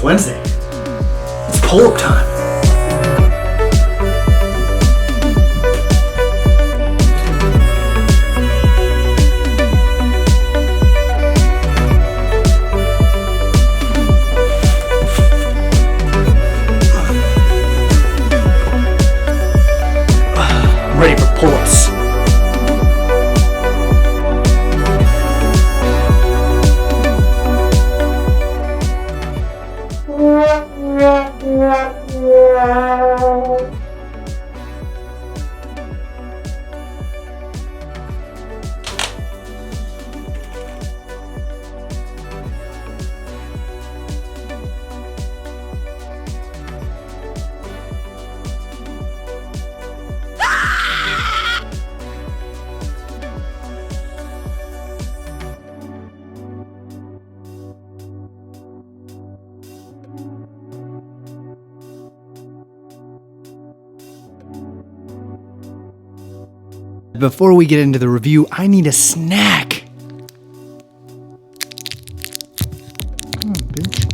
Wednesday. It's pull-up time. I'm ready for pull-ups. Before we get into the review, I need a snack. Come on, bitch.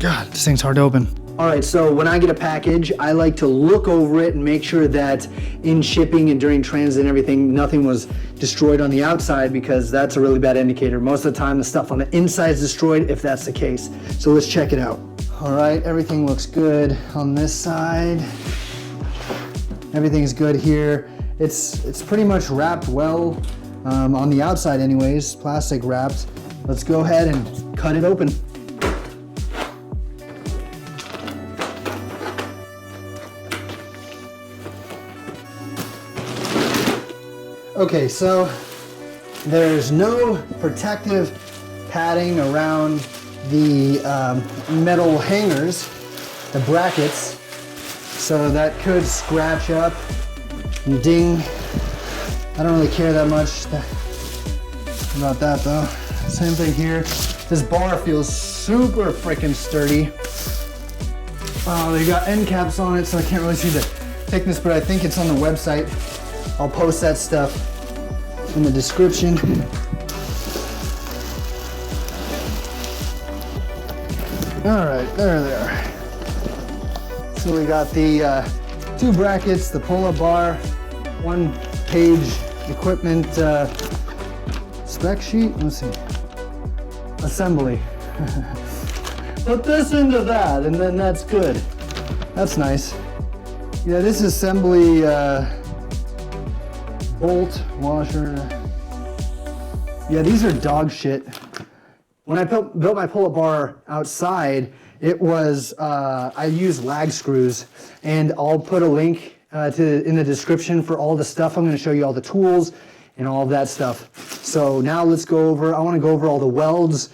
God, this thing's hard to open. All right, so when I get a package, I like to look over it and make sure that in shipping and during transit and everything, nothing was destroyed on the outside, because that's a really bad indicator. Most of the time, the stuff on the inside is destroyed if that's the case. So let's check it out. All right, everything looks good on this side. Everything's good here. It's pretty much wrapped well on the outside anyways, plastic wrapped. Let's go ahead and cut it open. Okay, so there's no protective padding around the metal hangers, the brackets. So that could scratch up and ding. I don't really care that much about that though. Same thing here. This bar feels super freaking sturdy. They got end caps on it, so I can't really see the thickness, but I think it's on the website. I'll post that stuff in the description. All right, there they are. So we got the two brackets, the pull-up bar, one-page equipment spec sheet. Let's see. Assembly. Put this into that, and then that's good. That's nice. Yeah, this assembly bolt washer. Yeah, these are dog shit. When I built my pull-up bar outside, it was, I used lag screws, and I'll put a link in the description for all the stuff. I'm gonna show you all the tools and all of that stuff. So now let's go over, I wanna go over all the welds,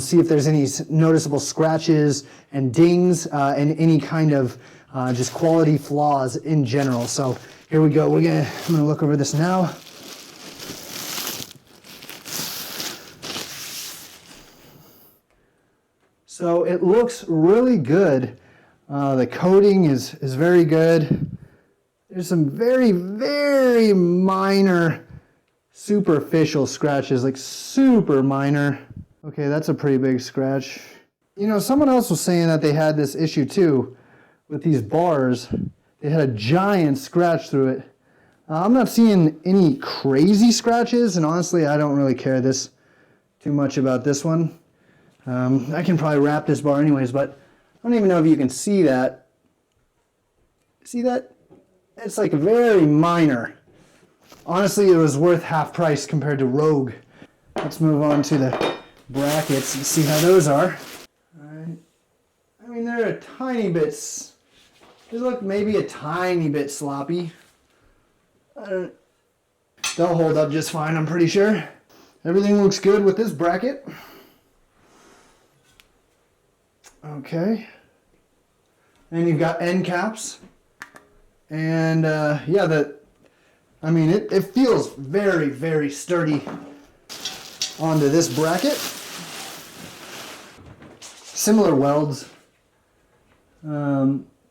see if there's any noticeable scratches and dings, and any kind of just quality flaws in general. So here we go, I'm gonna look over this now. So it looks really good. The coating is very good. There's some very, very minor superficial scratches, like super minor. Okay, that's a pretty big scratch. You know, someone else was saying that they had this issue too with these bars. They had a giant scratch through it. I'm not seeing any crazy scratches, and honestly, I don't really care too much about this one. I can probably wrap this bar anyways, but I don't even know if you can see that. See that? It's like very minor. Honestly, it was worth half price compared to Rogue. Let's move on to the brackets and see how those are. All right. I mean, they're a tiny bit, they look maybe a tiny bit sloppy. They'll hold up just fine, I'm pretty sure. Everything looks good with this bracket. Okay, and you've got end caps, and yeah, I mean, it feels very, very sturdy onto this bracket. Similar welds,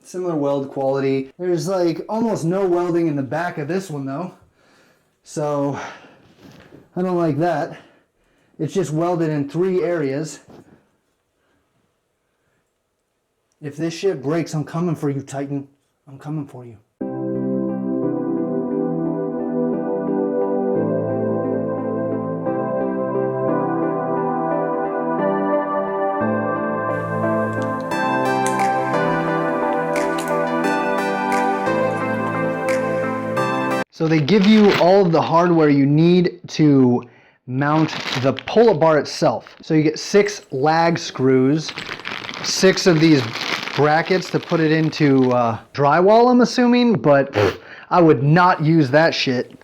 similar weld quality. There's like almost no welding in the back of this one though, so I don't like that. It's just welded in 3 areas. If this shit breaks, I'm coming for you, Titan. I'm coming for you. So they give you all of the hardware you need to mount the pull-up bar itself. So you get 6 lag screws, 6 of these brackets to put it into drywall, I'm assuming, but I would not use that shit.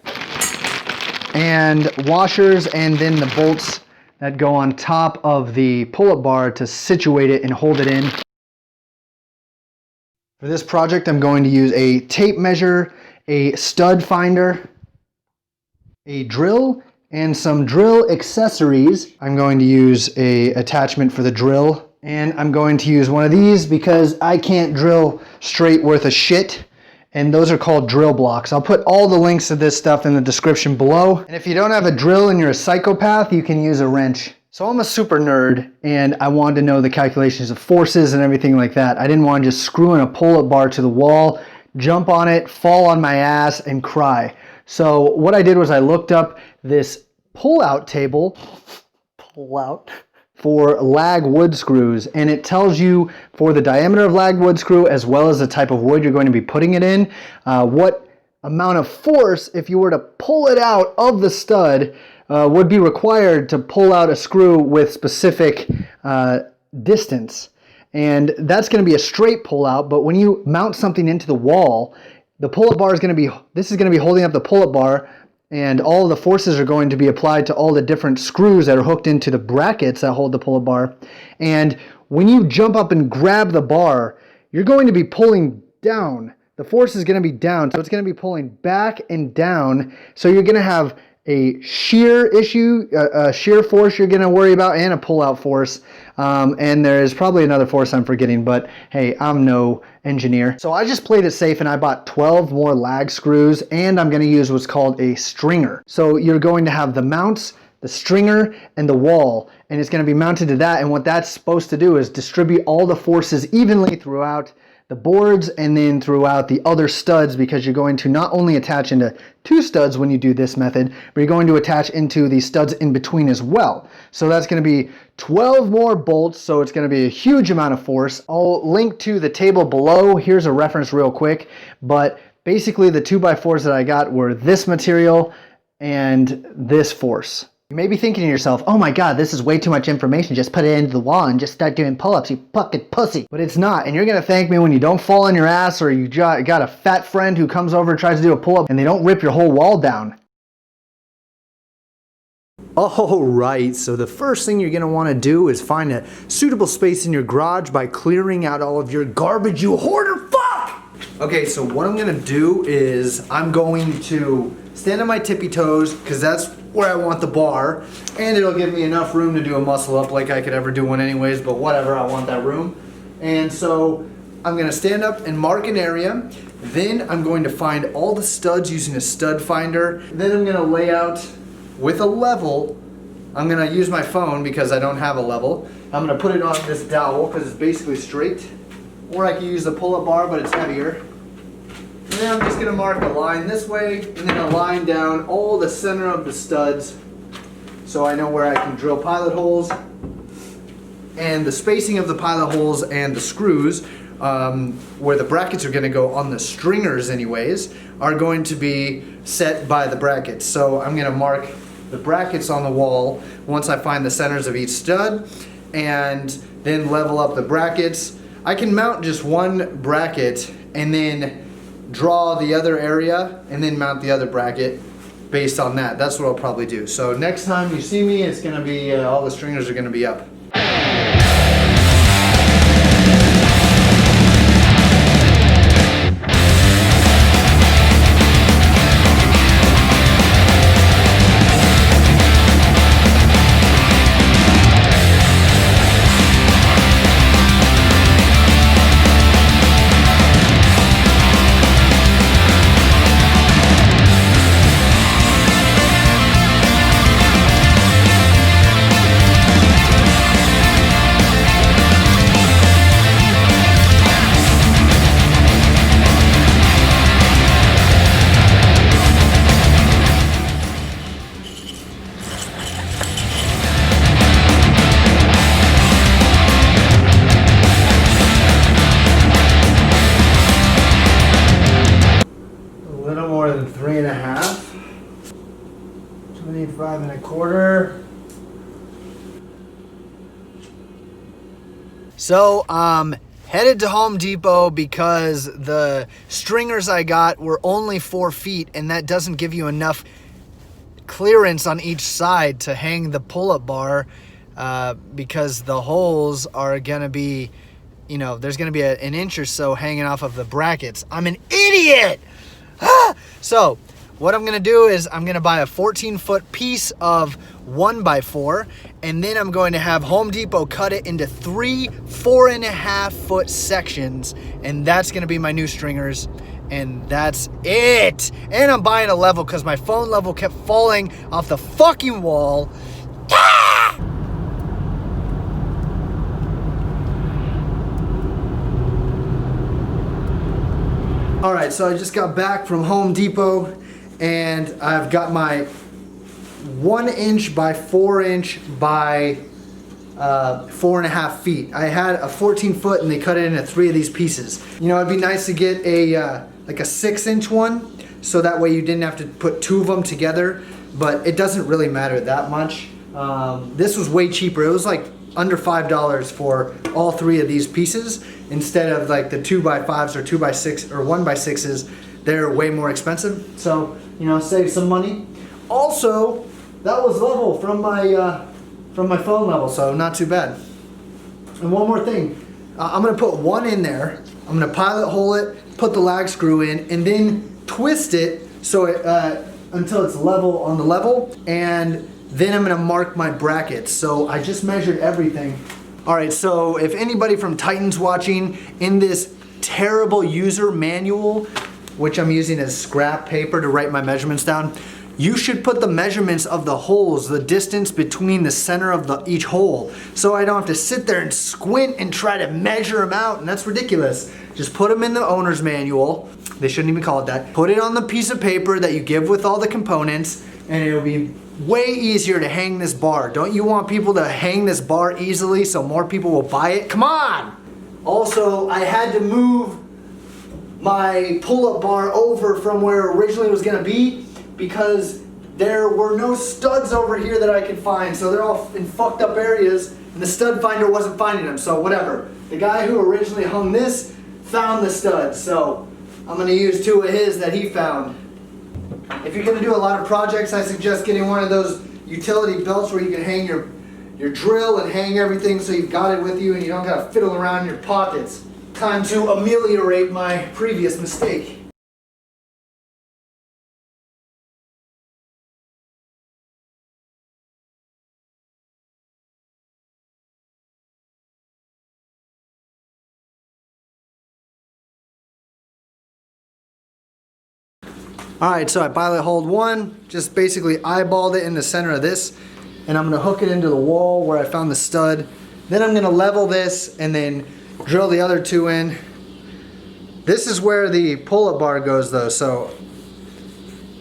And washers, and then the bolts that go on top of the pull-up bar to situate it and hold it in. For this project, I'm going to use a tape measure, a stud finder, a drill, and some drill accessories. I'm going to use an attachment for the drill, and I'm going to use one of these because I can't drill straight worth of shit, and those are called drill blocks. I'll put all the links to this stuff in the description below. And if you don't have a drill and you're a psychopath, you can use a wrench. So I'm a super nerd, and I wanted to know the calculations of forces and everything like that. I didn't want to just screw in a pull-up bar to the wall, jump on it, fall on my ass, and cry. So what I did was I looked up this pull-out table, for lag wood screws, and it tells you for the diameter of lag wood screw as well as the type of wood you're going to be putting it in, what amount of force, if you were to pull it out of the stud, would be required to pull out a screw with specific distance. And that's going to be a straight pull out, but when you mount something into the wall, the pull-up bar is going to be, this is going to be holding up the pull-up bar, and all of the forces are going to be applied to all the different screws that are hooked into the brackets that hold the pull-up bar. And when you jump up and grab the bar, you're going to be pulling down. The force is going to be down, so it's going to be pulling back and down. So you're going to have a shear issue, a shear force you're going to worry about, and a pull-out force. And there's probably another force I'm forgetting, but hey, I'm no engineer. So I just played it safe and I bought 12 more lag screws, and I'm going to use what's called a stringer. So you're going to have the mounts, the stringer, and the wall, and it's going to be mounted to that. And what that's supposed to do is distribute all the forces evenly throughout the boards and then throughout the other studs, because you're going to not only attach into 2 studs when you do this method, but you're going to attach into the studs in between as well. So that's going to be 12 more bolts, so it's going to be a huge amount of force. I'll link to the table below. Here's a reference real quick, but basically the 2x4s that I got were this material and this force. You may be thinking to yourself, oh my god, this is way too much information, just put it into the wall and just start doing pull-ups, you fucking pussy. But it's not, and you're gonna thank me when you don't fall on your ass, or you got a fat friend who comes over and tries to do a pull-up and they don't rip your whole wall down. Alright, so the first thing you're going to want to do is find a suitable space in your garage by clearing out all of your garbage, you hoarder fuck! Okay, so what I'm going to do is I'm going to stand on my tippy toes, because that's where I want the bar, and it'll give me enough room to do a muscle up like I could ever do one anyways, but whatever, I want that room. And so I'm going to stand up and mark an area, then I'm going to find all the studs using a stud finder, then I'm going to lay out with a level. I'm going to use my phone because I don't have a level. I'm going to put it on this dowel because it's basically straight, or I can use the pull-up bar but it's heavier. And then I'm just going to mark a line this way and then a line down all the center of the studs so I know where I can drill pilot holes. And the spacing of the pilot holes and the screws, where the brackets are going to go on the stringers anyways, are going to be set by the brackets. So I'm going to mark the brackets on the wall once I find the centers of each stud, and then level up the brackets. I can mount just one bracket and then draw the other area and then mount the other bracket based on that. That's what I'll probably do. So next time you see me, it's going to be all the stringers are going to be up. 45 1/4. So, headed to Home Depot because the stringers I got were only 4 feet, and that doesn't give you enough clearance on each side to hang the pull-up bar, because the holes are gonna be, you know, there's gonna be an inch or so hanging off of the brackets. I'm an idiot! So what I'm gonna do is I'm gonna buy a 14-foot piece of 1x4, and then I'm going to have Home Depot cut it into 3 4.5-foot sections, and that's gonna be my new stringers, and that's it. And I'm buying a level because my phone level kept falling off the fucking wall. Ah! All right, so I just got back from Home Depot, and I've got my 1 inch by 4 inch by 4.5 feet. I had a 14-foot, and they cut it into 3 of these pieces. You know, it'd be nice to get a like a 6-inch one, so that way you didn't have to put 2 of them together. But it doesn't really matter that much. This was way cheaper. It was like under $5 for all 3 of these pieces, instead of like the 2x5s or 2x6 or 1x6s. They're way more expensive. So, you know, save some money. Also, that was level from my phone level, so not too bad. And one more thing, I'm gonna put one in there. I'm gonna pilot hole it, put the lag screw in, and then twist it so it until it's level on the level, and then I'm gonna mark my brackets. So I just measured everything. All right, so if anybody from Titan's watching, in this terrible user manual, which I'm using as scrap paper to write my measurements down, you should put the measurements of the holes, the distance between the center of each hole, so I don't have to sit there and squint and try to measure them out, and that's ridiculous. Just put them in the owner's manual. They shouldn't even call it that. Put it on the piece of paper that you give with all the components, and it'll be way easier to hang this bar. Don't you want people to hang this bar easily so more people will buy it? Come on! Also, I had to move my pull-up bar over from where it originally was gonna be, because there were no studs over here that I could find, so they're all in fucked up areas, and the stud finder wasn't finding them, so whatever. The guy who originally hung this found the studs, so I'm gonna use 2 of his that he found. If you're gonna do a lot of projects, I suggest getting one of those utility belts where you can hang your drill and hang everything so you've got it with you and you don't gotta fiddle around in your pockets. Time to ameliorate my previous mistake. Alright, so I pilot hold 1, just basically eyeballed it in the center of this, and I'm going to hook it into the wall where I found the stud. Then I'm going to level this and then drill the other 2 in. This is where the pull-up bar goes though, so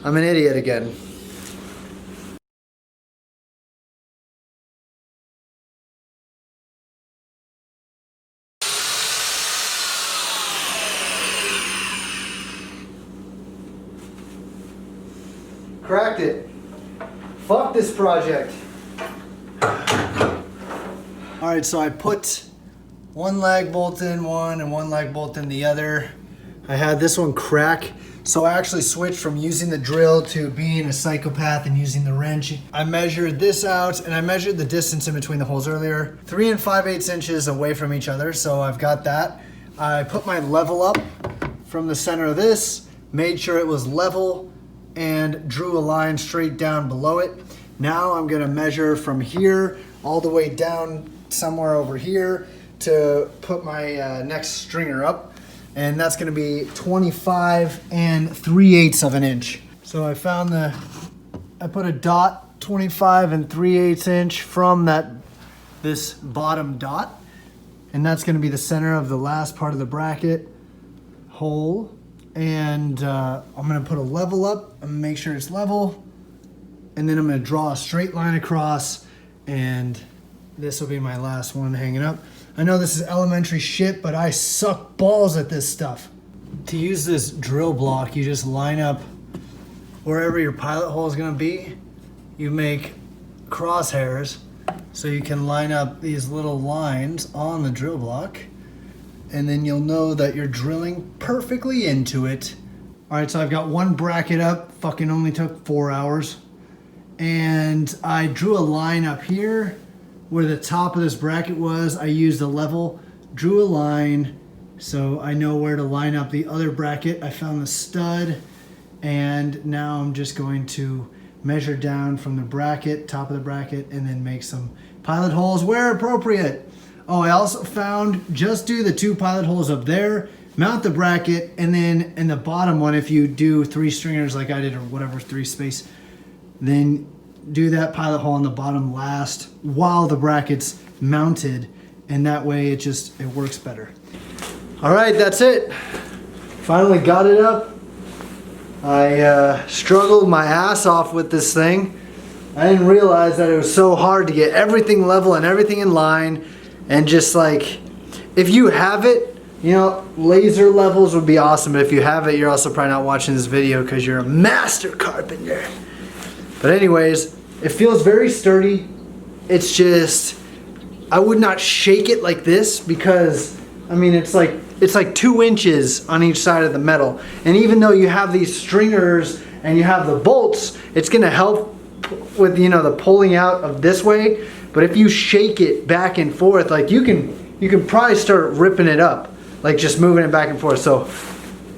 I'm an idiot again. Cracked it. Fuck this project. Alright, so I put 1 lag bolt in one and 1 lag bolt in the other. I had this one crack, so I actually switched from using the drill to being a psychopath and using the wrench. I measured this out, and I measured the distance in between the holes earlier. 3 5/8 inches away from each other, so I've got that. I put my level up from the center of this, made sure it was level, and drew a line straight down below it. Now I'm gonna measure from here all the way down somewhere over here to put my next stringer up, and that's gonna be 25 3/8 of an inch. So I found I put a dot 25 3/8 inch from this bottom dot, and that's gonna be the center of the last part of the bracket hole. And I'm gonna put a level up and make sure it's level, and then I'm gonna draw a straight line across, and this will be my last one hanging up. I know this is elementary shit, but I suck balls at this stuff. To use this drill block, you just line up wherever your pilot hole is gonna be, you make crosshairs so you can line up these little lines on the drill block, and then you'll know that you're drilling perfectly into it. All right, so I've got one bracket up, fucking only took 4 hours. And I drew a line up here where the top of this bracket was. I used a level, drew a line, so I know where to line up the other bracket. I found the stud, and now I'm just going to measure down from the bracket, top of the bracket, and then make some pilot holes where appropriate. Oh, I also found, just do the 2 pilot holes up there, mount the bracket, and then in the bottom one, if you do 3 stringers like I did, or whatever, 3 space, then do that pilot hole on the bottom last while the bracket's mounted, and that way it works better. All right, that's it. Finally got it up. I struggled my ass off with this thing. I didn't realize that it was so hard to get everything level and everything in line, and just like, if you have it, you know, laser levels would be awesome, but if you have it, you're also probably not watching this video because you're a master carpenter. But anyways, it feels very sturdy. It's just, I would not shake it like this because, I mean, it's like 2 inches on each side of the metal. And even though you have these stringers and you have the bolts, it's gonna help with, you know, the pulling out of this way. But if you shake it back and forth, like you can probably start ripping it up, like just moving it back and forth. So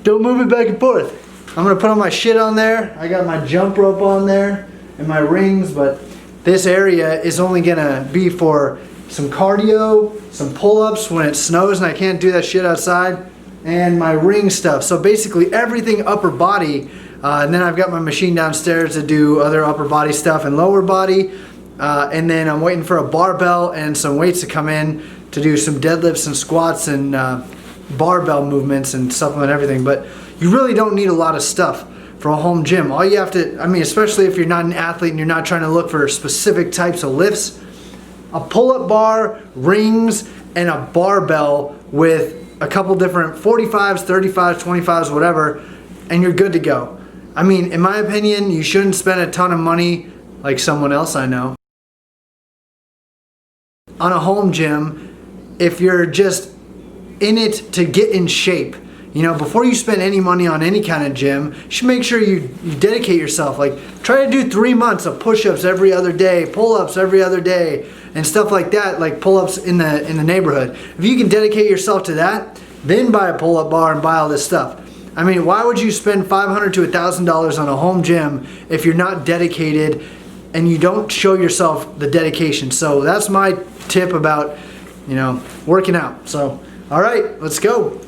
don't move it back and forth. I'm gonna put all my shit on there. I got my jump rope on there and my rings, but this area is only gonna be for some cardio, some pull-ups when it snows and I can't do that shit outside, and my ring stuff. So basically everything upper body, and then I've got my machine downstairs to do other upper body stuff and lower body, and then I'm waiting for a barbell and some weights to come in to do some deadlifts and squats and barbell movements and supplement everything. But you really don't need a lot of stuff for a home gym. All you have to, I mean, especially if you're not an athlete and you're not trying to look for specific types of lifts, a pull-up bar, rings, and a barbell with a couple different 45s, 35s, 25s, whatever, and you're good to go. I mean, in my opinion, you shouldn't spend a ton of money like someone else I know on a home gym if you're just in it to get in shape. You know, before you spend any money on any kind of gym, you should make sure you dedicate yourself. Like, try to do 3 months of push-ups every other day, pull-ups every other day, and stuff like that, like pull-ups in the neighborhood. If you can dedicate yourself to that, then buy a pull-up bar and buy all this stuff. I mean, why would you spend $500 to $1,000 on a home gym if you're not dedicated and you don't show yourself the dedication? So that's my tip about, you know, working out. So, all right, let's go.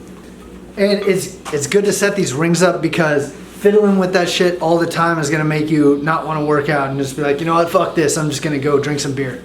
And it's good to set these rings up because fiddling with that shit all the time is gonna make you not wanna work out and just be like, you know what, fuck this, I'm just gonna go drink some beer.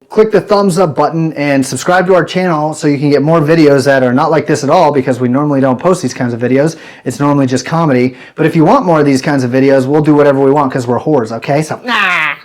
Click the thumbs up button and subscribe to our channel so you can get more videos that are not like this at all, because we normally don't post these kinds of videos. It's normally just comedy. But if you want more of these kinds of videos, we'll do whatever we want because we're whores, okay? So, nah.